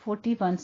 41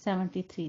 73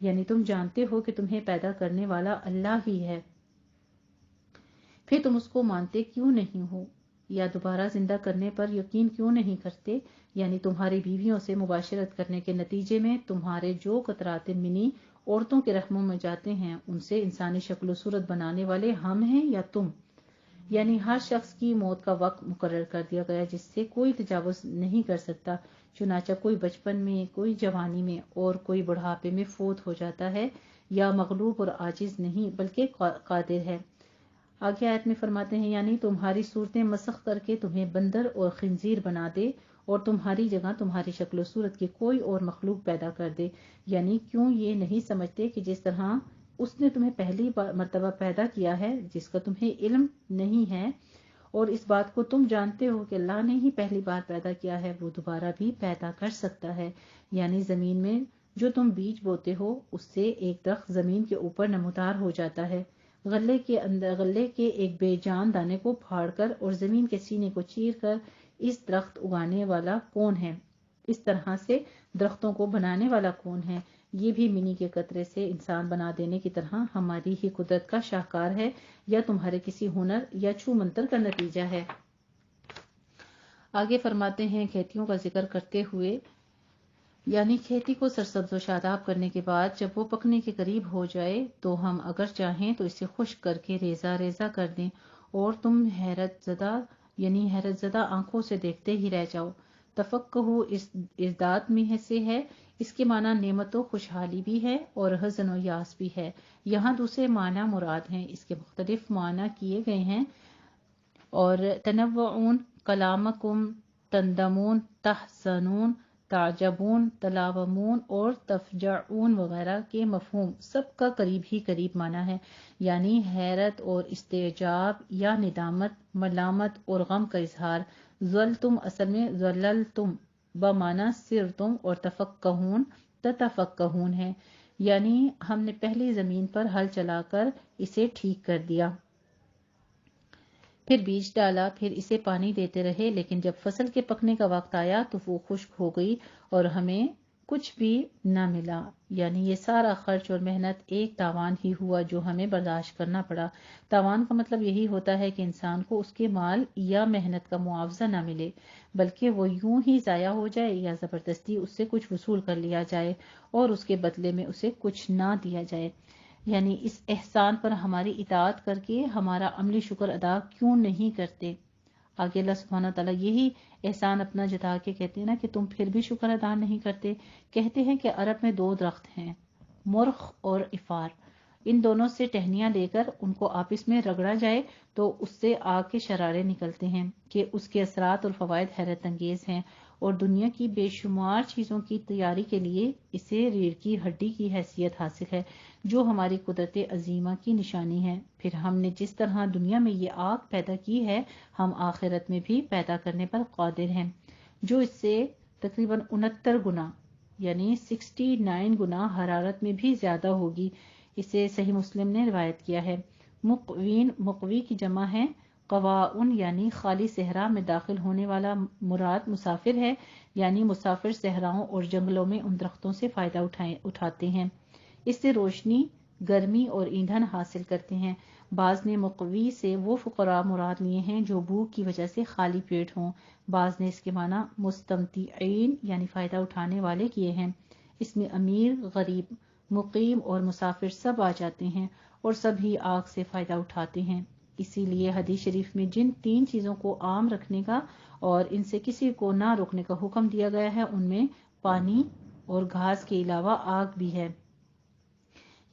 یعنی تم جانتے ہو کہ تمہیں پیدا کرنے والا اللہ ہی ہے، پھر تم اس کو مانتے کیوں نہیں ہو، یا دوبارہ زندہ کرنے پر یقین کیوں نہیں کرتے؟ یعنی تمہاری بیویوں سے مباشرت کرنے کے نتیجے میں تمہارے جو قطرات منی عورتوں کے رحموں میں جاتے ہیں ان سے انسانی شکل و صورت بنانے والے ہم ہیں یا تم؟ یعنی ہر شخص کی موت کا وقت مقرر کر دیا گیا جس سے کوئی تجاوز نہیں کر سکتا، چنانچہ کوئی بچپن میں، کوئی جوانی میں اور کوئی بڑھاپے میں فوت ہو جاتا ہے، یا مغلوب اور عاجز نہیں بلکہ قادر ہے۔ آگے آیت میں فرماتے ہیں یعنی تمہاری صورتیں مسخ کر کے تمہیں بندر اور خنزیر بنا دے اور تمہاری جگہ تمہاری شکل و صورت کی کوئی اور مخلوق پیدا کر دے، یعنی کیوں یہ نہیں سمجھتے کہ جس طرح اس نے تمہیں پہلی مرتبہ پیدا کیا ہے جس کا تمہیں علم نہیں ہے، اور اس بات کو تم جانتے ہو کہ اللہ نے ہی پہلی بار پیدا کیا ہے، وہ دوبارہ بھی پیدا کر سکتا ہے۔ یعنی زمین میں جو تم بیج بوتے ہو اس سے ایک درخت زمین کے اوپر نمودار ہو جاتا ہے، غلے کے ایک بے جان دانے کو پھاڑ کر اور زمین کے سینے کو چیر کر اس درخت اگانے والا کون ہے؟ اس طرح سے درختوں کو بنانے والا کون ہے؟ یہ بھی منی کے قطرے سے انسان بنا دینے کی طرح ہماری ہی قدرت کا شاہکار ہے یا تمہارے کسی ہنر یا چھو منتر کا نتیجہ ہے؟ آگے فرماتے ہیں کھیتیوں کا ذکر کرتے ہوئے، یعنی کھیتی کو سرسبز و شاداب کرنے کے بعد جب وہ پکنے کے قریب ہو جائے تو ہم اگر چاہیں تو اسے خشک کر کے ریزہ ریزہ کر دیں اور تم حیرت زدہ آنکھوں سے دیکھتے ہی رہ جاؤ۔ تفقہ اس ازداد میں سے ہے، اس کے معنی نعمت و خوشحالی بھی ہے اور حزن و یاس بھی ہے۔ یہاں دوسرے معنی مراد ہیں، اس کے مختلف معنی کیے گئے ہیں اور تنوعون کلامکم تندمون تحزنون تعجبون تلاومون اور تفجعون وغیرہ کے مفہوم سب کا قریب ہی قریب معنی ہے، یعنی حیرت اور استعجاب یا ندامت، ملامت اور غم کا اظہار۔ ظلتم اصل میں ظللتم بمعنی سرتم اور تفقہون تتفقہون ہے، یعنی ہم نے پہلی زمین پر ہل چلا کر اسے ٹھیک کر دیا، پھر بیج ڈالا، پھر اسے پانی دیتے رہے، لیکن جب فصل کے پکنے کا وقت آیا تو وہ خشک ہو گئی اور ہمیں کچھ بھی نہ ملا، یعنی یہ سارا خرچ اور محنت ایک تاوان ہی ہوا جو ہمیں برداشت کرنا پڑا۔ تاوان کا مطلب یہی ہوتا ہے کہ انسان کو اس کے مال یا محنت کا معاوضہ نہ ملے، بلکہ وہ یوں ہی ضائع ہو جائے یا زبردستی اس سے کچھ وصول کر لیا جائے اور اس کے بدلے میں اسے کچھ نہ دیا جائے۔ یعنی اس احسان پر ہماری اطاعت کر کے ہمارا عملی شکر ادا کیوں نہیں کرتے؟ آگے اللہ سبحانہ تعالیٰ یہی احسان اپنا جتا کے کہتے ہیں نا کہ تم پھر بھی شکر ادا نہیں کرتے۔ کہتے ہیں کہ عرب میں 2 درخت ہیں، مرخ اور افار، ان دونوں سے ٹہنیاں لے کر ان کو آپس میں رگڑا جائے تو اس سے آگ کے شرارے نکلتے ہیں کہ اس کے اثرات اور فوائد حیرت انگیز ہیں، اور دنیا کی بے شمار چیزوں کی تیاری کے لیے اسے ریڑھ کی ہڈی کی حیثیت حاصل ہے جو ہماری قدرت عظیمہ کی نشانی ہے۔ پھر ہم نے جس طرح دنیا میں یہ آگ پیدا کی ہے ہم آخرت میں بھی پیدا کرنے پر قادر ہیں، جو اس سے تقریباً 69 گنا یعنی 69 گنا حرارت میں بھی زیادہ ہوگی۔ اسے صحیح مسلم نے روایت کیا ہے۔ مقوین، مقوی کی جمع ہے قواؤن، یعنی خالی صحرا میں داخل ہونے والا مراد مسافر ہے، یعنی مسافر صحراؤں اور جنگلوں میں ان درختوں سے فائدہ اٹھاتے ہیں، اس سے روشنی، گرمی اور ایندھن حاصل کرتے ہیں۔ بعض نے مقوی سے وہ فقراء مراد لیے ہیں جو بھوک کی وجہ سے خالی پیٹ ہوں، بعض نے اس کے معنی مستمتعین یعنی فائدہ اٹھانے والے کیے ہیں۔ اس میں امیر، غریب، مقیم اور مسافر سب آ جاتے ہیں اور سب ہی آگ سے فائدہ اٹھاتے ہیں۔ اسی لیے حدیث شریف میں جن 3 چیزوں کو عام رکھنے کا اور ان سے کسی کو نہ روکنے کا حکم دیا گیا ہے ان میں پانی اور گھاس کے علاوہ آگ بھی ہے۔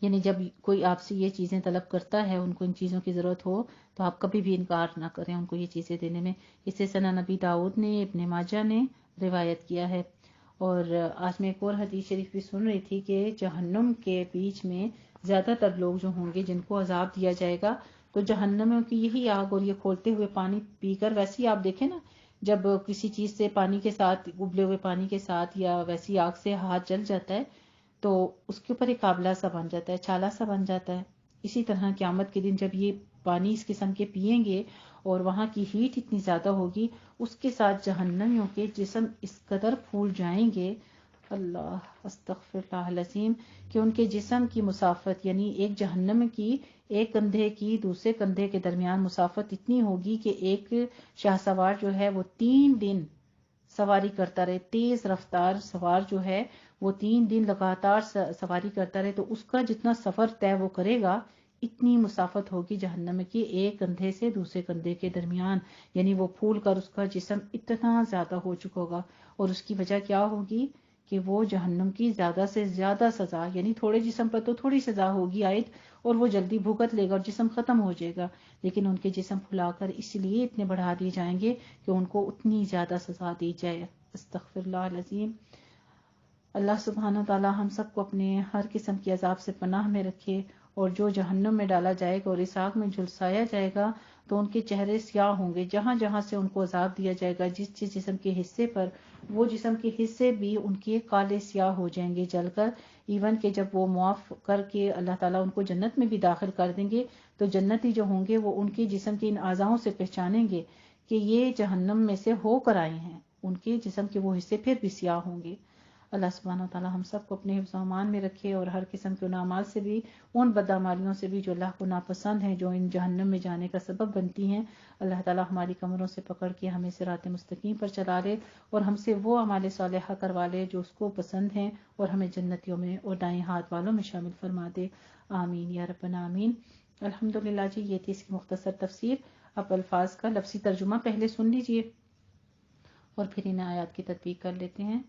یعنی جب کوئی آپ سے یہ چیزیں طلب کرتا ہے، ان کو ان چیزوں کی ضرورت ہو تو آپ کبھی بھی انکار نہ کریں ان کو یہ چیزیں دینے میں۔ اسے سنن نبی داؤد نے، ابن ماجہ نے روایت کیا ہے۔ اور آج میں ایک اور حدیث شریف بھی سن رہی تھی کہ جہنم کے بیچ میں زیادہ تر لوگ جو ہوں گے جن کو عذاب دیا جائے گا تو جہنم کی یہی آگ اور یہ کھولتے ہوئے پانی پی کر، ویسے ہی آپ دیکھیں نا جب کسی چیز سے پانی کے ساتھ، ابلے ہوئے پانی کے ساتھ یا ویسی آگ سے ہاتھ جل جاتا ہے تو اس کے اوپر ایک آبلہ سا بن جاتا ہے، چھالا سا بن جاتا ہے۔ اسی طرح قیامت کے دن جب یہ پانی اس قسم کے پیئیں گے اور وہاں کی ہیٹ اتنی زیادہ ہوگی، اس کے ساتھ جہنمیوں کے جسم اس قدر پھول جائیں گے اللہ استغفر اللہ العظیم، کہ ان کے جسم کی مسافت یعنی ایک جہنم کی ایک کندھے کی دوسرے کندھے کے درمیان مسافت اتنی ہوگی کہ ایک شاہ سوار جو ہے وہ 3 دن سواری کرتا رہے، تیز رفتار سوار جو ہے وہ 3 دن لگاتار سواری کرتا رہے، تو اس کا جتنا سفر طے وہ کرے گا اتنی مسافت ہوگی جہنم کی ایک کندھے سے دوسرے کندھے کے درمیان، یعنی وہ پھول کر اس کا جسم اتنا زیادہ ہو چکا ہوگا، اور اس کی وجہ کیا ہوگی کہ وہ جہنم کی زیادہ سے زیادہ سزا، یعنی تھوڑے جسم پر تو تھوڑی سزا ہوگی عائد اور وہ جلدی بھگت لے گا اور جسم ختم ہو جائے گا، لیکن ان کے جسم پھلا کر اس لیے اتنے بڑھا دیے جائیں گے کہ ان کو اتنی زیادہ سزا دی جائے۔ استغفر اللہ العظیم۔ اللہ سبحانہ تعالی ہم سب کو اپنے ہر قسم کی عذاب سے پناہ میں رکھے، اور جو جہنم میں ڈالا جائے گا اور اس آگ میں جھلسایا جائے گا تو ان کے چہرے سیاہ ہوں گے، جہاں جہاں سے ان کو عذاب دیا جائے گا جس جس جسم کے حصے پر، وہ جسم کے حصے بھی ان کے کالے سیاہ ہو جائیں گے جل کر، ایون کہ جب وہ معاف کر کے اللہ تعالیٰ ان کو جنت میں بھی داخل کر دیں گے تو جنتی جو ہوں گے وہ ان کے جسم کے ان اعضاؤں سے پہچانیں گے کہ یہ جہنم میں سے ہو کر آئے ہیں، ان کے جسم کے وہ حصے پھر بھی سیاہ ہوں گے۔ اللہ سبحانہ وتعالی ہم سب کو اپنے حفظ و امان میں رکھے اور ہر قسم کے اعمال سے بھی، ان بدعمالیوں سے بھی جو اللہ کو ناپسند ہیں، جو ان جہنم میں جانے کا سبب بنتی ہیں، اللہ تعالی ہماری کمروں سے پکڑ کے ہمیں صراط مستقیم پر چلا لے اور ہم سے وہ اعمال صالحہ کروا لے جو اس کو پسند ہیں، اور ہمیں جنتیوں میں اور دائیں ہاتھ والوں میں شامل فرما دے۔ آمین یا ربنا آمین۔ الحمدللہ جی، یہ تھی اس کی مختصر تفسیر۔ اب الفاظ کا لفظی ترجمہ پہلے سن لیجئے اور پھر ان آیات کی تطبیق کر لیتے ہیں۔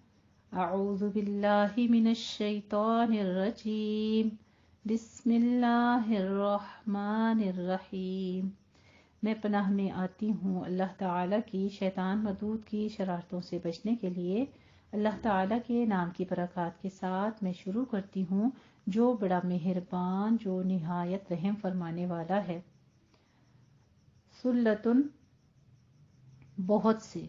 اعوذ باللہ من الشیطان الرجیم، بسم اللہ الرحمن الرحیم۔ میں پناہ میں آتی ہوں اللہ تعالیٰ کی شیطان مردود کی شرارتوں سے بچنے کے لیے۔ اللہ تعالیٰ کے نام کی برکات کے ساتھ میں شروع کرتی ہوں جو بڑا مہربان، جو نہایت رحم فرمانے والا ہے۔ سلتن، بہت سے،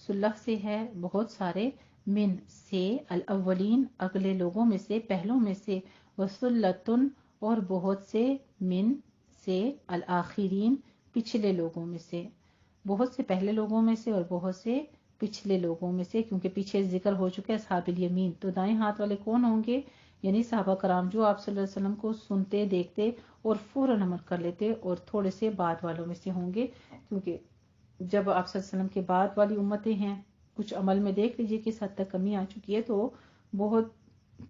سلح سے ہے بہت سارے، من سے، الاولین اگلے لوگوں میں سے، پہلوں میں سے، وسلتن اور بہت سے، من سے، الاخرین پچھلے لوگوں میں سے، بہت سے پہلے لوگوں میں سے اور بہت سے پچھلے لوگوں میں سے، کیونکہ پیچھے ذکر ہو چکا ہے اصحاب الیمین، تو دائیں ہاتھ والے کون ہوں گے؟ یعنی صحابہ کرام جو آپ صلی اللہ علیہ وسلم کو سنتے دیکھتے اور فوراً عمل کر لیتے، اور تھوڑے سے بعد والوں میں سے ہوں گے، کیونکہ جب آپ صلی اللہ علیہ وسلم کے بعد والی امتیں ہیں، کچھ عمل میں دیکھ لیجئے کس حد تک کمی آ چکی ہے، تو بہت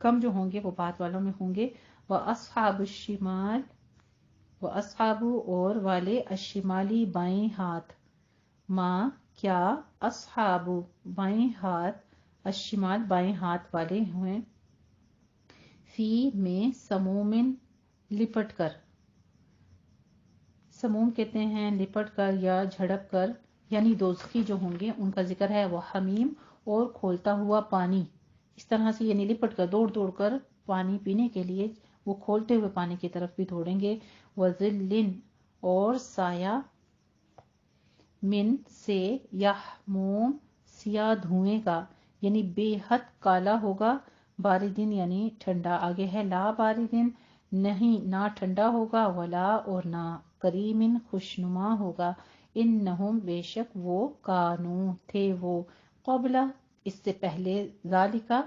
کم جو ہوں گے وہ بعد والوں میں ہوں گے۔ وَأَصْحَابُ الشِّمَالِ، وَأَصْحَابُ اور والے، الشِّمَالِ بائیں ہاتھ، ماں کیا، اصحاب بائیں ہاتھ، الشمال بائیں ہاتھ والے ہوئے، فی میں، سمومن لپٹ کر، سموم کہتے ہیں لپٹ کر یا جھڑپ کر، یعنی دوزخی جو ہوں گے ان کا ذکر ہے، وہ حمیم اور کھولتا ہوا پانی، اس طرح سے یعنی لپٹ کر دوڑ دوڑ کر پانی پینے کے لیے وہ کھولتے ہوئے پانی کی طرف بھی دوڑیں گے، وَظِلٍّ اور سایہ، من سے، یحموم سیاہ دھوئیں کا، یعنی بے حد کالا ہوگا، باردن یعنی ٹھنڈا، آگے ہے لا باردن نہیں نہ ٹھنڈا ہوگا، ولا اور نہ کریمن خوشنما ہوگا، انہم بے شک وہ، کانو تھے وہ، قبل اس سے پہلے، ذالکا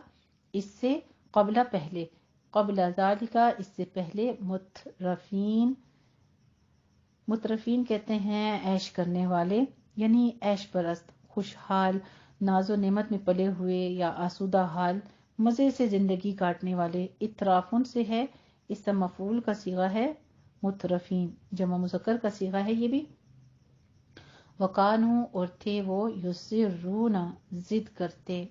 اس سے، قبل پہلے، قبل ذالکا اس سے پہلے، مترفین، مترفین کہتے ہیں عیش کرنے والے، یعنی عیش پرست، خوشحال، ناز و نعمت میں پلے ہوئے یا آسودہ حال، مزے سے زندگی کاٹنے والے، اترافن سے ہے، اس کا مفعول کا صیغہ ہے مترفین، جمع مذکر کا صیغہ ہے یہ بھی۔ وَقَانُوا اور تھے وہ، یُصِرُّونَ ضد کرتے،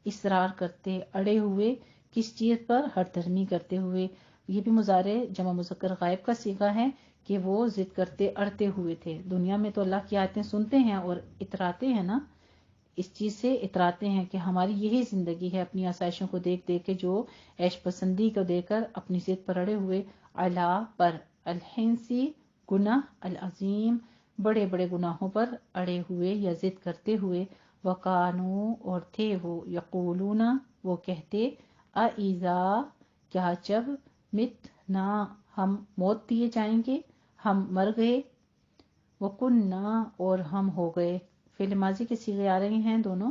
اصرار کرتے، اڑے ہوئے، کس چیز پر؟ ہر دھرمی کرتے ہوئے، یہ بھی مضارع جمع مذکر غائب کا صیغہ ہے کہ وہ ضد کرتے اڑتے ہوئے تھے۔ دنیا میں تو اللہ کی آیتیں سنتے ہیں اور اتراتے ہیں نا، اس چیز سے اتراتے ہیں کہ ہماری یہی زندگی ہے، اپنی آسائشوں کو دیکھ دیکھ کے جو عیش پسندی کو دے کر اپنی ضد پر اڑے ہوئے، علا پر، الحنسی گناہ، العظیم بڑے بڑے گناہوں پر اڑے ہوئے یا ضد کرتے ہوئے، وقانو اور تھے وہ، یقولون وہ کہتے، اَإِذَا کیا جب، متنا ہم موت دیے جائیں گے، ہم مر گئے، وَكُنَّا اور ہم ہو گئے، فعل ماضی کے صیغے آ رہے ہیں دونوں،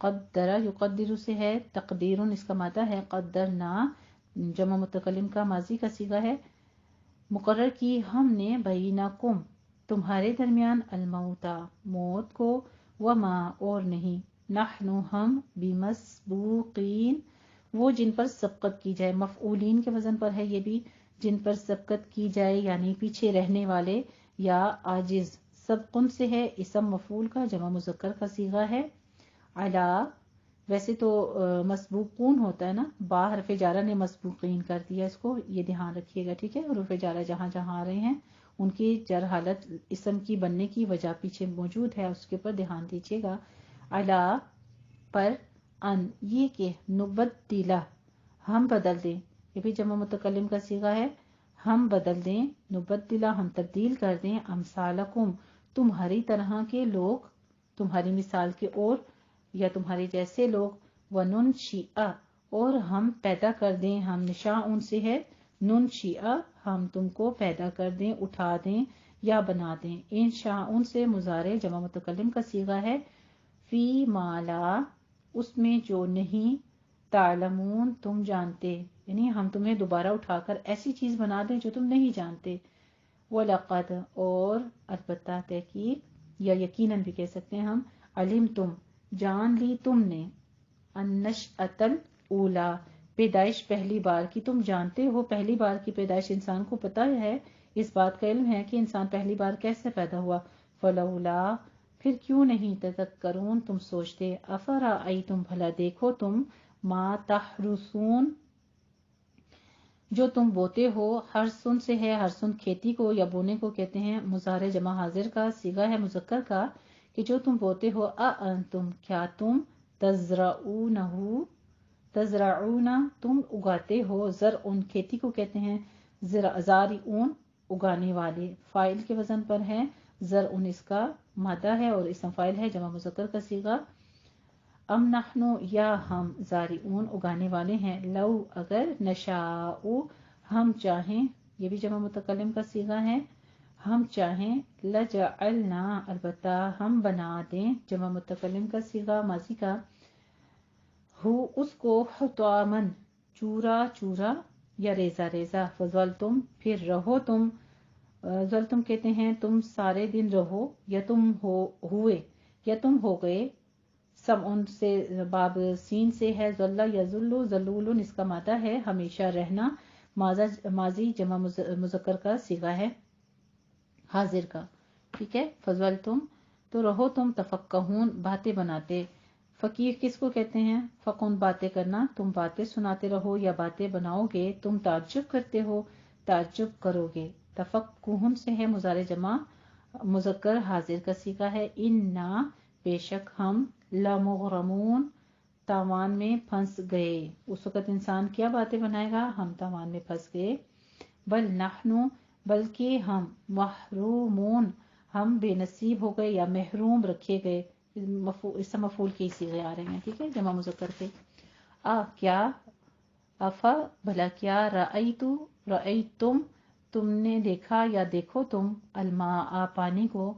قدر یقدر سے ہے، تقدیر اس کا مادہ ہے، قدرنا جمع متکلم کا ماضی کا صیغہ ہے، مقرر کی ہم نے بینکم تمہارے درمیان الموتا موت کو، وما اور نہیں، نحن ہم بمسبوقین وہ جن پر سبقت کی جائے، مفعولین کے وزن پر ہے یہ بھی، جن پر سبقت کی جائے یعنی پیچھے رہنے والے یا عاجز، سبقن سے ہے اسم مفعول کا جمع مذکر کا صیغہ ہے، علا ویسے تو مسبوقون ہوتا ہے نا، با حرف جارہ نے مسبوقین کر دیا، اس کو یہ دھیان رکھیے گا، ٹھیک ہے، حروف جارہ جہاں جہاں آ رہے ہیں ان کی جر حالت اسم کی بننے کی وجہ پیچھے موجود ہے، اس کے اوپر دھیان دیجیے گا، علا پر، ان یہ کہ نبدلہ ہم بدل دیں، یہ بھی جمع متکلم کا صیغہ ہے، ہم بدل دیں، نبدلہ ہم تبدیل کر دیں، امثالکم تمہاری طرح کے لوگ، تمہاری مثال کے اور یا تمہارے جیسے لوگ، وننشئ اور ہم پیدا کر دیں، ہم نشاء ان سے ہے، ننشئ ہم تم کو پیدا کر دیں، اٹھا دیں یا بنا دیں، انشاء ان سے مضارع جمع متکلم کا صیغہ ہے، فی مالا اس میں جو نہیں، تعلمون تم جانتے، یعنی ہم تمہیں دوبارہ اٹھا کر ایسی چیز بنا دیں جو تم نہیں جانتے، وَلَقَدْ اور البتہ تحقیق یا یقیناً بھی کہہ سکتے ہیں ہم، علم تم جان لی تم نے، النشأۃ الاولی پیدائش پہلی بار کی، تم جانتے ہو پہلی بار کی پیدائش، انسان کو پتہ ہے، اس بات کا علم ہے کہ انسان پہلی بار کیسے پیدا ہوا، فلولا پھر کیوں نہیں، تذکرون تم سوچتے، افرأیتم بھلا دیکھو تم، ما تحرثون جو تم بوتے ہو، ہرسن سے ہے، ہرسن کھیتی کو یا بونے کو کہتے ہیں، مضارع جمع حاضر کا صیغہ ہے مذکر کا، کہ جو تم بوتے ہو، اانتم کیا تم، تزرعونہ تزرعون تم اگاتے ہو، زرعن کھیتی کو کہتے ہیں، زارعون اگانے والے، فاعل کے وزن پر ہے، زرعن اس کا مادہ ہے اور اسم فاعل ہے جمع مذکر کا صیغہ، ام نحن یا ہم، زارعون اگانے والے ہیں، لو اگر، نشاء ہم چاہیں، یہ بھی جمع متکلم کا صیغہ ہے، ہم چاہیں، لجعلنا البتہ ہم بنا دیں، جمع متکلم کا صیغہ ماضی کا، ہو اس کو، حطامن چورا چورا یا ریزہ ریزہ، فظلتم پھر رہو تم، ظلتم کہتے ہیں تم سارے دن رہو، یا تم ہوئے یا تم ہو گئے، سم ان سے باب سین سے ہے، ذلہ یا ذلو، ذلول اس کا مادہ ہے، ہمیشہ رہنا، ماضی جمع مذکر کا صیغہ ہے حاضر کا، ٹھیک ہے، فضلتم تو رہو تم، تفقہون باتیں بناتے، فقیر کس کو کہتے ہیں، فقون باتیں کرنا، تم باتیں سناتے رہو یا باتیں بناؤ گے، تم تعجب کرتے ہو، تعجب کرو گے، تفقہون سے ہے مضارع جمع مذکر حاضر کا صیغہ ہے، انا بے شک ہم، لمغرمون تاوان میں پھنس گئے، اس وقت انسان کیا باتیں بنائے گا، ہم تاوان میں پھنس گئے، بل نحن بلکہ ہم، محرومون ہم بے نصیب ہو گئے یا محروم رکھے گئے، اس مفعول کے صیغے آ رہے ہیں، ٹھیک ہے، جمع مذکر کے، کیا، افا بھلا کیا، رأیتم تم نے دیکھا یا دیکھو تم، الماء پانی کو،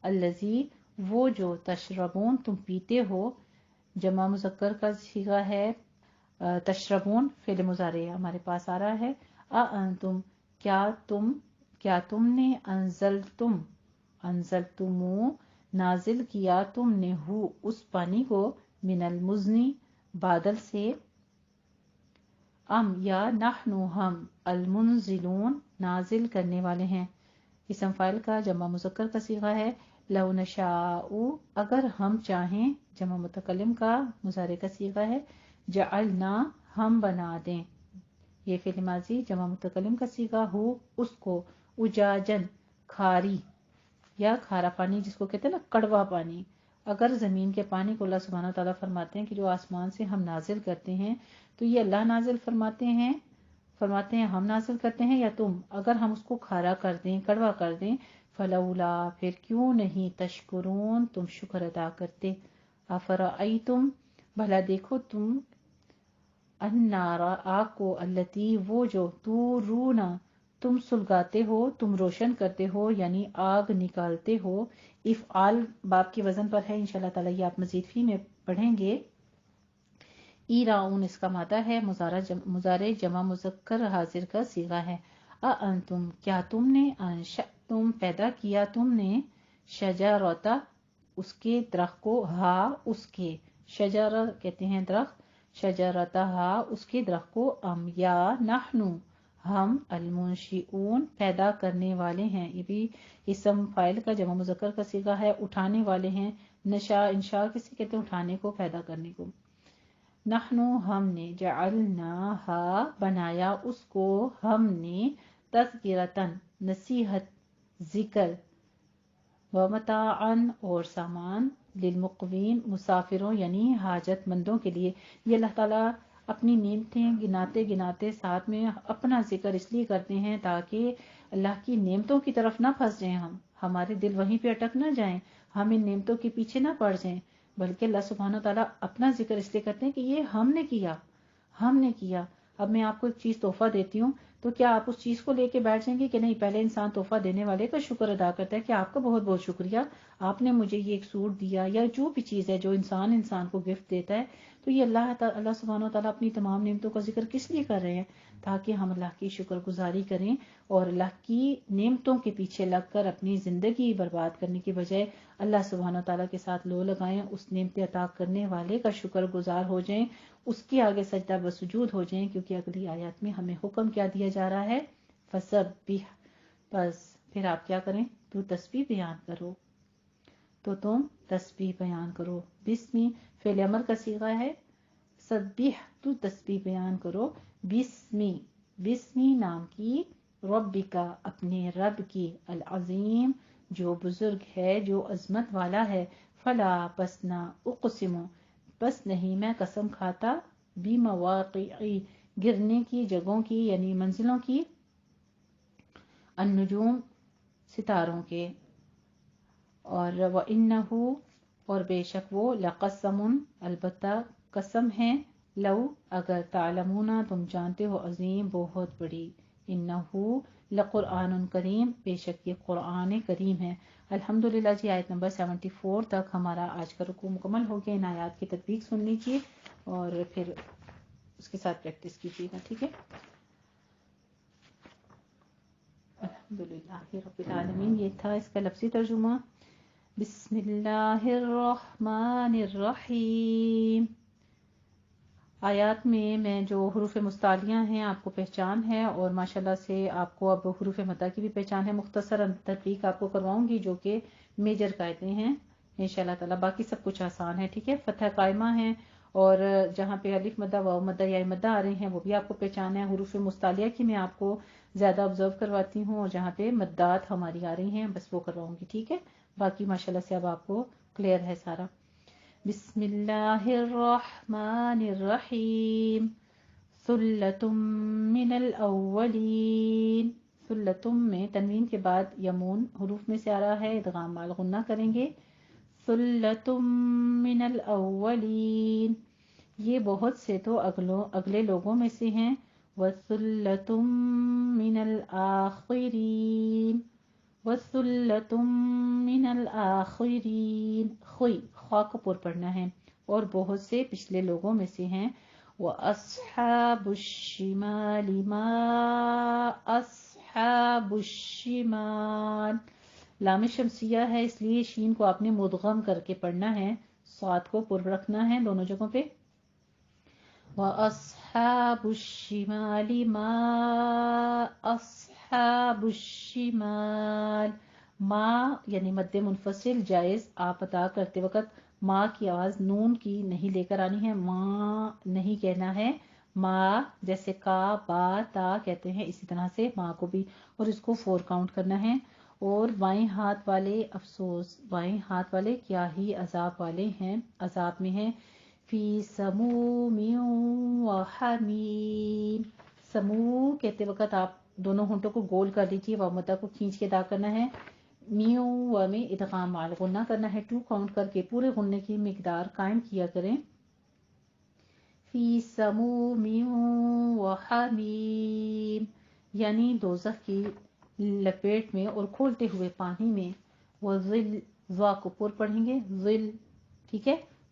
الذی وہ جو، تشربون تم پیتے ہو، جمع مذکر کا صیغہ ہے تشربون، فعل مضارع ہمارے پاس آ رہا ہے، انتم کیا تم نے، انزلتمو نازل کیا تم نے، ہو اس پانی کو، من المزنی بادل سے، ام یا نحن ہم، المنزلون نازل کرنے والے ہیں، اسم فاعل کا جمع مذکر کا صیغہ ہے، لو نشاء اگر ہم چاہیں، جمع متکلم کا مضارع کا صیغہ ہے، جعلنا ہم بنا دیں، یہ فعل ماضی جمع متکلم کا صیغہ، ہو اس کو، اجاجن کھاری یا کھارا پانی جس کو کہتے ہیں نا کڑوا پانی، اگر زمین کے پانی کو اللہ سبحانہ تعالیٰ فرماتے ہیں کہ جو آسمان سے ہم نازل کرتے ہیں، تو یہ اللہ نازل فرماتے ہیں ہم نازل کرتے ہیں یا تم، اگر ہم اس کو کھارا کر دیں، کڑوا کر دیں، فلولا پھر کیوں نہیں، تشکرون تم شکر ادا کرتے، افرأیتم بھلا دیکھو تم، النار آگ کو، التی وہ جو، تورون تم سلگاتے ہو، تم روشن کرتے ہو یعنی آگ نکالتے ہو، افعال باب کی وزن پر ہے، انشاءاللہ تعالی یہ آپ مزید فی میں پڑھیں گے. ایراؤن اس کا مادہ ہے، مضارع جمع مذکر حاضر کا صیغہ ہے. انتم کیا تم نے، انشأتم پیدا کیا تم نے، شجرتا اس کے درخت کو، ہا اس کے، شجرہ کہتے ہیں درخت، شجرتہا اس کے درخت کو، یا نحنو ہم، المنشئون پیدا کرنے والے ہیں. یہ بھی اسم فاعل کا جمع مذکر کا صیغہ ہے، اٹھانے والے ہیں. نشا انشاء کسی کہتے ہیں اٹھانے کو، پیدا کرنے کو. نحنو ہم نے، جعلناہا بنایا اس کو ہم نے، تذکرتن نصیحت ذکر، ومتاعن اور سامان، للمقوین مسافروں یعنی حاجت مندوں کے لیے. یہ اللہ تعالیٰ اپنی نعمتیں گناتے گناتے ساتھ میں اپنا ذکر اس لیے کرتے ہیں تاکہ اللہ کی نعمتوں کی طرف نہ پھنس جائیں، ہمارے دل وہیں پہ اٹک نہ جائیں، ہم ان نعمتوں کے پیچھے نہ پڑ جائیں، بلکہ اللہ سبحانہ و تعالیٰ اپنا ذکر اس لیے کرتے ہیں کہ یہ ہم نے کیا، ہم نے کیا. اب میں آپ کو ایک چیز تحفہ دیتی ہوں تو کیا آپ اس چیز کو لے کے بیٹھ جائیں گے کہ نہیں؟ پہلے انسان تحفہ دینے والے کا شکر ادا کرتا ہے کہ آپ کا بہت بہت شکریہ، آپ نے مجھے یہ ایک سوٹ دیا، یا جو بھی چیز ہے جو انسان کو گفٹ دیتا ہے. تو یہ اللہ سبحانہ و تعالیٰ اپنی تمام نعمتوں کا ذکر کس لیے کر رہے ہیں؟ تاکہ ہم اللہ کی شکر گزاری کریں اور اللہ کی نعمتوں کے پیچھے لگ کر اپنی زندگی برباد کرنے کی بجائے اللہ سبحانہ و تعالیٰ کے ساتھ لو لگائیں، اس نعمت عطا کرنے والے کا شکر گزار ہو جائیں، اس کے آگے سجدہ بسجود ہو جائیں. کیونکہ اگلی آیات میں ہمیں حکم کیا دیا جا رہا ہے؟ فسبح، بس پھر آپ کیا کریں؟ تو تسبیح بیان کرو، تو تم تسبیح بیان کرو. بسمی فعل امر کا صیغہ ہے، سبح تو تسبیح بیان کرو، بسمی نام کی، ربکا اپنے رب کی، العظیم جو بزرگ ہے، جو عظمت والا ہے. فلا پس نہ، اقسم بس نہیں میں قسم کھاتا، بمواقع گرنے کی جگہوں کی یعنی منزلوں کی، النجوم ستاروں کے، اور وَإِنَّهُ اور بے شک وہ، لقسم البتہ قسم ہے، لو اگر، تعلمون تم جانتے ہو، عظیم بہت بڑی، انہو لقرآن کریم بے شک یہ قرآن کریم ہے. الحمدللہ جی آیت نمبر 74 تک ہمارا آج کا رکوع مکمل ہو گیا. ان آیات کی تطبیق سن لیجیے اور پھر اس کے ساتھ پریکٹس کیجیے گا، ٹھیک ہے؟ الحمدللہ رب العالمین. یہ تھا اس کا لفظی ترجمہ. بسم اللہ الرحمن الرحیم. آیات میں جو حروف مستعلیہ ہیں آپ کو پہچان ہے، اور ماشاءاللہ سے آپ کو اب حروف مدہ کی بھی پہچان ہے. مختصر تطبیق آپ کو کرواؤں گی جو کہ میجر قاعدے ہیں انشاءاللہ تعالی. باقی سب کچھ آسان ہے، ٹھیک ہے؟ فتح قائمہ ہے، اور جہاں پہ الف مدہ واو مدہ یا مدہ آ رہے ہیں وہ بھی آپ کو پہچان ہے. حروف مستعلیہ کی میں آپ کو زیادہ آبزرو کرواتی ہوں، اور جہاں پہ مدات ہماری آ رہی ہیں بس وہ کرواؤں گی، ٹھیک ہے؟ باقی ماشاءاللہ سے اب آپ کو کلیئر ہے سارا. بسم اللہ الرحمن الرحیم. ثلۃ من الاولین. ثلۃ میں تنوین کے بعد یمون حروف میں سے آ رہا ہے، ادغام مع الغنہ کریں گے. ثلۃ من الاولین، یہ بہت سے تو اگلے لوگوں میں سے ہیں. وثلۃ من الآخرین، وثلۃ من الآخرین، خواہ کو پر پڑھنا ہے، اور بہت سے پچھلے لوگوں میں سے ہیں. وَأَصْحَابُ الشِّمَالِ مَا أَصْحَابُ الشِّمَالِ. لام شمسیہ ہے اس لیے شین کو آپ نے مدغم کر کے پڑھنا ہے، صاد کو پر رکھنا ہے دونوں جگہوں پہ. وَأَصْحَابُ الشِّمَالِ مَا أَصْحَابُ الشِّمَالِ. ما یعنی مد منفصل جائز، آپ ادا کرتے وقت ماں کی آواز نون کی نہیں لے کر آنی ہے، ماں نہیں کہنا ہے. ماں جیسے کا با تا کہتے ہیں اسی طرح سے ماں کو بھی، اور اس کو 4 کاؤنٹ کرنا ہے. اور بائیں ہاتھ والے، افسوس بائیں ہاتھ والے کیا ہی عذاب والے ہیں، عذاب میں ہیں. فی سموم وحمیم. سمو کہتے وقت آپ دونوں ہونٹوں کو گول کر لیجیے، وامدہ کو کھینچ کے ادا کرنا ہے. میو و میں ادغام مع الغنہ کرنا ہے، 2 کاؤنٹ کر کے پورے غنے کی مقدار قائم کیا کریں. فی سموم وحمیم یعنی دوزخ کی لپیٹ میں اور کھولتے ہوئے پانی میں. وظل، وا کو پر پڑھیں گے، ظل، ٹھیک ہے؟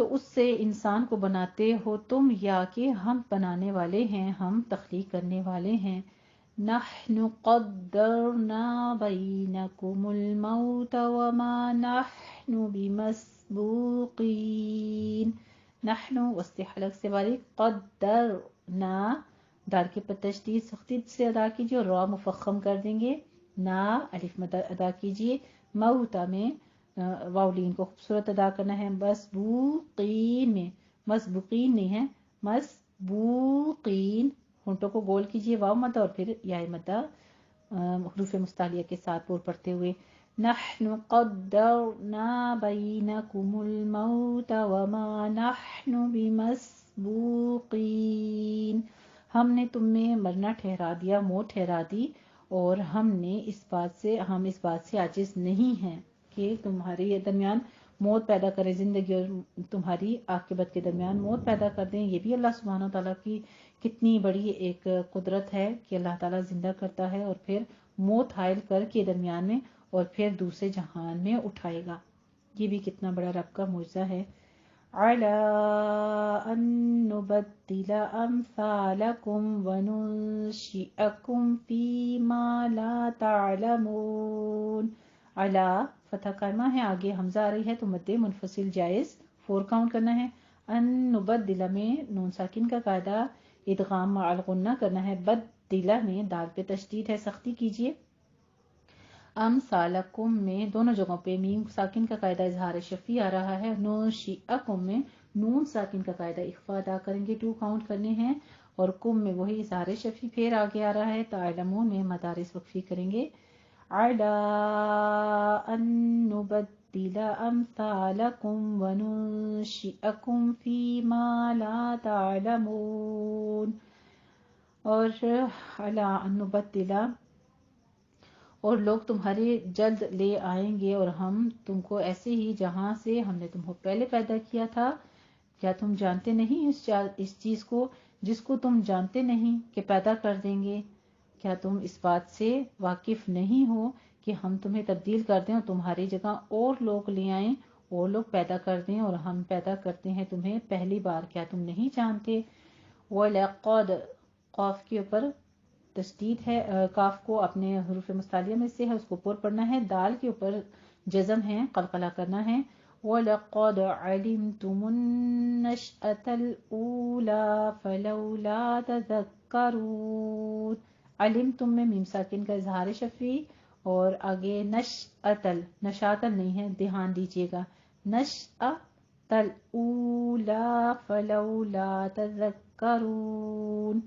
تو اس سے انسان کو بناتے ہو تم یا کہ ہم بنانے والے ہیں، ہم تخلیق کرنے والے ہیں. نحن قدرنا بینکم الموت وما نحن بمسبوقین. نحن وسط حلق سے باریک، قدرنا دال کے پر تشدید سختی سے ادا کیجیے اور را مفخم کر دیں گے، نا الف مد ادا کیجیے، موتا میں واولین کو خوبصورت ادا کرنا ہے، مسبوقین میں مسبوقین نہیں ہے، مسبوقین ہونٹوں کو گول کیجیے، واو مدہ اور پھر یا مدہ حروف مستعلیہ کے ساتھ پور پڑھتے ہوئے. نحن قدرنا بینکم الموت وما نحن بمسبوقین. ہم نے تم میں مرنا ٹھہرا دیا، موت ٹھہرا دی، اور ہم اس بات سے عاجز نہیں ہیں کہ تمہارے درمیان موت پیدا کرے، زندگی اور تمہاری عاقبت کے درمیان موت پیدا کر دیں. یہ بھی اللہ سبحانہ وتعالیٰ کی کتنی بڑی ایک قدرت ہے کہ اللہ تعالیٰ زندہ کرتا ہے اور پھر موت حائل کر کے درمیان میں اور پھر دوسرے جہان میں اٹھائے گا. یہ بھی کتنا بڑا رب کا معجزہ ہے. عَلَىٰ أَن نُبَدِّلَ أَمْثَالَكُمْ وَنُنشِئَكُمْ فِي مَا لَا تَعْلَمُونَ. عَلَىٰ فتح قائمہ ہے، آگے حمزہ آ رہی ہے تو مد منفصل جائز 4 کاؤنٹ کرنا ہے. ان نبدل میں نون ساکن کا قاعدہ ادغام مع الغنہ کرنا ہے، بدلہ میں دال پہ تشدید ہے، سختی کیجیے. امثالکم میں دونوں جگہوں پہ میم ساکن کا قاعدہ اظہار شفیع آ رہا ہے. نوشئکم میں نون ساکن کا قاعدہ اخفا ادا کریں گے، 2 کاؤنٹ کرنے ہیں، اور کم میں وہی اظہار شفیع پھر آگے آ رہا ہے. تعلمون میں مدارس وقفی کریں گے. عَلَىٰ أَن نُبَدِّلَ أَمْثَالَكُمْ وَنُنشِئَكُمْ فِي مَا لَا تَعْلَمُونَ. اور عَلَىٰ أَن نُبَدِّلَ اور لوگ تمہارے جلد لے آئیں گے اور ہم تم کو ایسے ہی جہاں سے ہم نے تم کو پہلے پیدا کیا تھا. کیا تم جانتے نہیں اس چیز کو جس کو تم جانتے نہیں کہ پیدا کر دیں گے؟ کیا تم اس بات سے واقف نہیں ہو کہ ہم تمہیں تبدیل کر دیں اور تمہاری جگہ اور لوگ لے آئیں، اور لوگ پیدا کر دیں اور ہم پیدا کرتے ہیں تمہیں پہلی بار؟ کیا تم نہیں جانتے؟ وَلَقَدْ قاف کے اوپر تشدید ہے، کاف کو اپنے حروف مستعلیہ میں سے ہے، اس کو پر پڑھنا ہے. دال کے اوپر جزم ہے، قلقلہ کرنا ہے. وَلَقَدْ عَلِمْتُمُ النَّشْأَةَ الْأُولَى فَلَوْلَا تَذَكَّرُونَ. علمتم میں میم ساکن کا اظہار شفیع اور آگے نشأتل نشاتل نہیں ہے، دھیان دیجیے گا. نشأتل اولا فلولا تذکرون.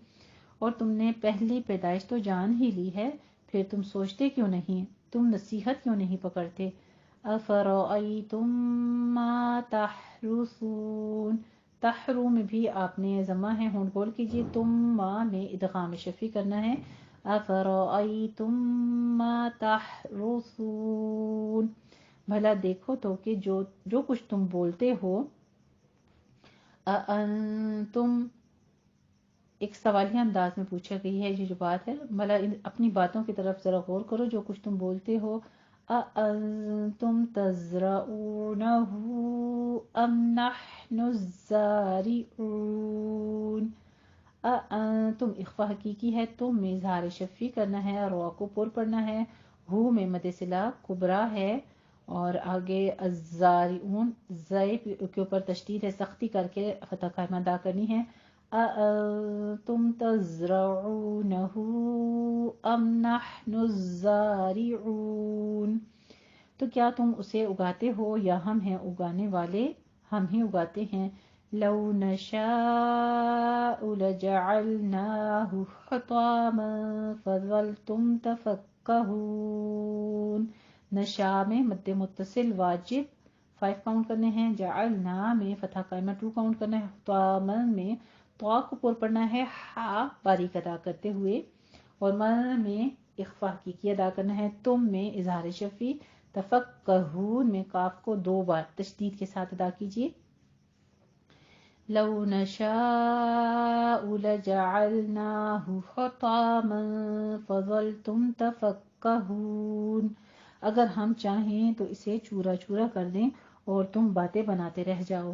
اور تم نے پہلی پیدائش تو جان ہی لی ہے، پھر تم سوچتے کیوں نہیں، تم نصیحت کیوں نہیں پکڑتے؟ افرأیتم ما تحرثون. تحرو میں بھی آپ نے ضمہ ہے، ہونٹ گول کیجیے. تم ما میں ادغام شفیع کرنا ہے. افرأیتم ما تحرثون. بھلا دیکھو تو کہ جو کچھ تم بولتے ہو. انتم ایک سوالیہ انداز میں پوچھا گئی ہے یہ جو بات ہے، بھلا اپنی باتوں کی طرف ذرا غور کرو. جو کچھ تم بولتے ہو، أأنتم تزرعونه أم نحن الزارعون. أأنتم اخفا حقیقی ہے، تم میں اظہار شفیع کرنا ہے، رو کو پر پڑھنا ہے. ہو میں مد صلہ کبرا ہے اور آگے الزارعون زئی کے اوپر تشدید ہے، سختی کر کے فتح قائمہ ادا کرنی ہے. أأنتم تزرعونه أم نحن الزارعون. تو کیا تم اسے اگاتے ہو یا ہم ہیں اگانے والے؟ ہم ہی اگاتے ہیں. لو نشاء لجعلناه حطاما فظلتم تفكهون. نشاء میں مد متصل واجب 5 کاؤنٹ کرنے ہیں. جعلنا میں فتح قائمہ 2 کاؤنٹ کرنا ہے. حطاما میں تو کو پر پڑھنا ہے، ہا باریک ادا کرتے ہوئے، اور من میں اخفا حقیقی ادا کرنا ہے. تم میں اظہار شفیع. تفقہون میں کاف کو 2 بار تشدید کے ساتھ ادا کیجیے. لو نشاء لجعلناه حطاما فظلتم تفقہون. اگر ہم چاہیں تو اسے چورا چورا کر دیں اور تم باتیں بناتے رہ جاؤ.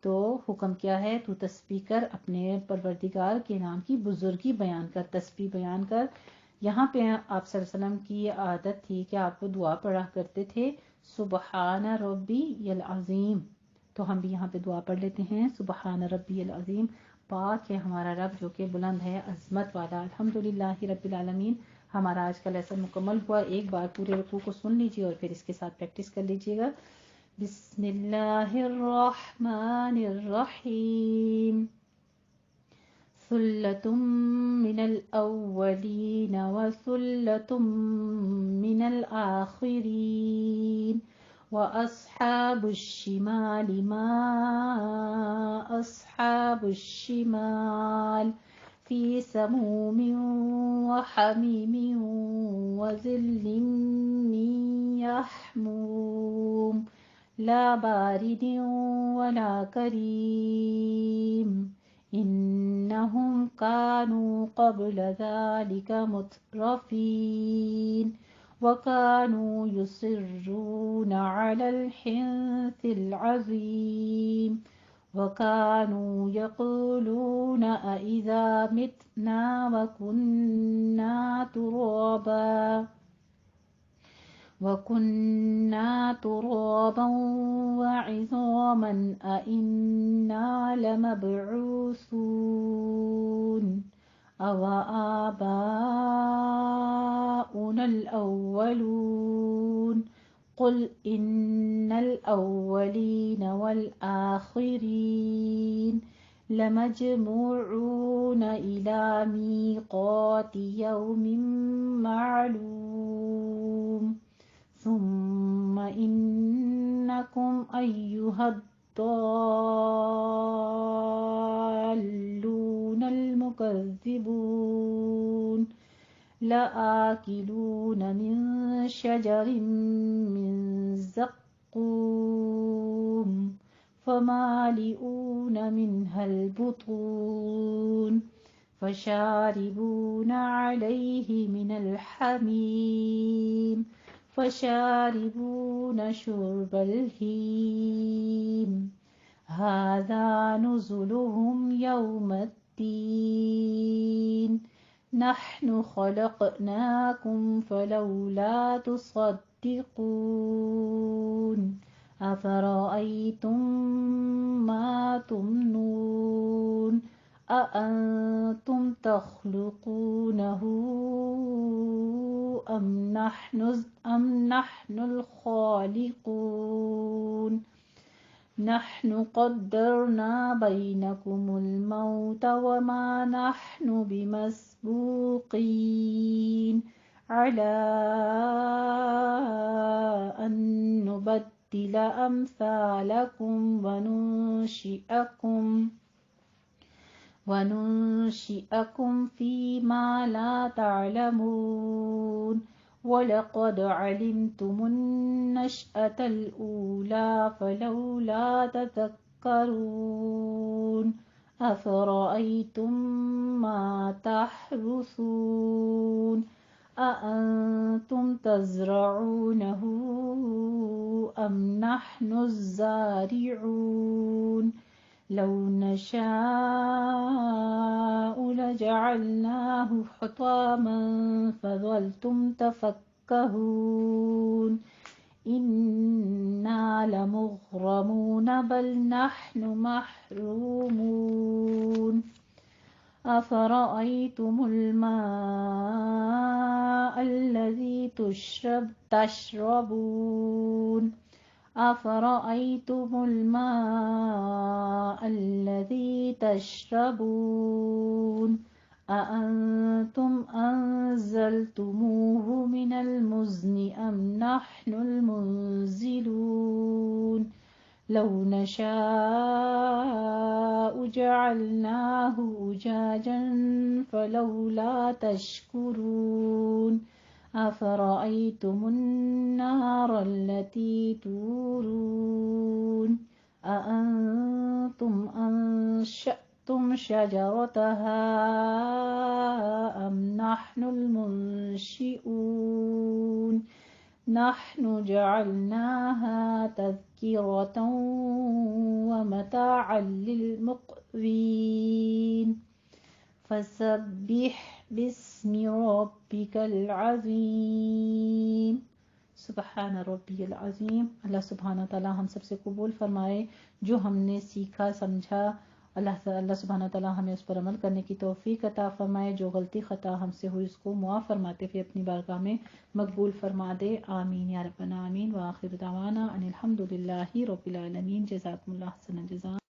تو حکم کیا ہے؟ تو تسبیح کر، اپنے پروردگار کے نام کی بزرگی بیان کر، تسبیح بیان کر۔ یہاں پہ آپ صلی اللہ علیہ وسلم کی عادت تھی کہ آپ وہ دعا پڑھا کرتے تھے، سبحان ربی العظیم۔ تو ہم بھی یہاں پہ دعا پڑھ لیتے ہیں، سبحان ربی العظیم، پاک ہے ہمارا رب جو کہ بلند ہے، عظمت والا۔ الحمدللہ رب العالمین۔ ہمارا آج کا لیسن مکمل ہوا۔ ایک بار پورے رکوع کو سن لیجیے اور پھر اس کے ساتھ پریکٹس کر لیجیے گا۔ بسم اللہ الرحمن الرحیم، ثلۃ من الاولین وثلۃ من الآخرین واصحاب الشمال ما اصحاب الشمال فی سموم وحمیم وظل من یحموم لا بارد ولا کریم انہم کانوا قبل ذلک مترفین وكانوا يصرون على الحنث العظيم وكانوا يقولون أإذا متنا وكنا ترابا وعظاما أإنا لمبعوثون أو آباؤنا الأولون قل إن الأولين والآخرين لمجموعون إلى ميقات يوم معلوم ثم إنكم أيها الضالون المكذبون لآكلون من شجر من زقوم فمالئون منها البطون فشاربون عليه من الحميم فشاربون شرب الهيم هذا نزلهم يوم الدين نحن خلقناكم فلولا تصدقون أفرأيتم ما تمنون أأنتم تخلقونه أم نحن الخالقون نحن قدرنا بينكم الموت وما نحن بمسبوقين على أن نبدل أمثالكم وننشئكم فيما لا تعلمون وَلَقَدْ عَلِمْتُمُ النَّشْأَةَ الْأُولَى فَلَوْلَا تَذَكَّرُونَ أَفَرَأَيْتُمْ مَا تَحْرُثُونَ أَأَنْتُمْ تَزْرَعُونَهُ أَمْ نَحْنُ الزَّارِعُونَ لَوْ نَشَاءُ لَجَعَلْنَاهُ حُطَامًا فَظَلْتُمْ تَفَكَّهُونَ إِنَّا لَمُغْرَمُونَ بَلْ نَحْنُ مَحْرُومُونَ أَفَرَأَيْتُمُ الْمَاءَ الَّذِي تَشْرَبُونَ أَفَرَأَيْتُمُ الْمَاءَ الَّذِي تَشْرَبُونَ أَأَنْتُمْ أَنزَلْتُمُوهُ مِنَ الْمُزْنِ أَمْ نَحْنُ الْمُنزِلُونَ لَوْ نَشَاءُ جَعَلْنَاهُ أُجَاجًا فَلَوْلَا تَشْكُرُونَ أَفَرَأَيْتُمُ النَّارَ الَّتِي تُورُونَ أَأَنْتُمْ أَنشَأْتُمْ شَجَرَتَهَا أَمْ نَحْنُ الْمُنشِئُونَ نحن جعلناها تذكرة ومتاعا للمقوين فسبح باسم ربك العظیم. سبحان ربی العظیم. اللہ سبحانہ تعالی ہم سب سے قبول فرمائے جو ہم نے سیکھا سمجھا. اللہ سبحانہ تعالی ہمیں اس پر عمل کرنے کی توفیق عطا فرمائے. جو غلطی خطا ہم سے ہوئی اس کو معاف فرماتے ہوئے اپنی بارگاہ میں مقبول فرما دے. آمین یا رب العالمین. وآخر دعوانا ان الحمد للہ رب العالمین. جزاکم اللہ حسن الجزاء.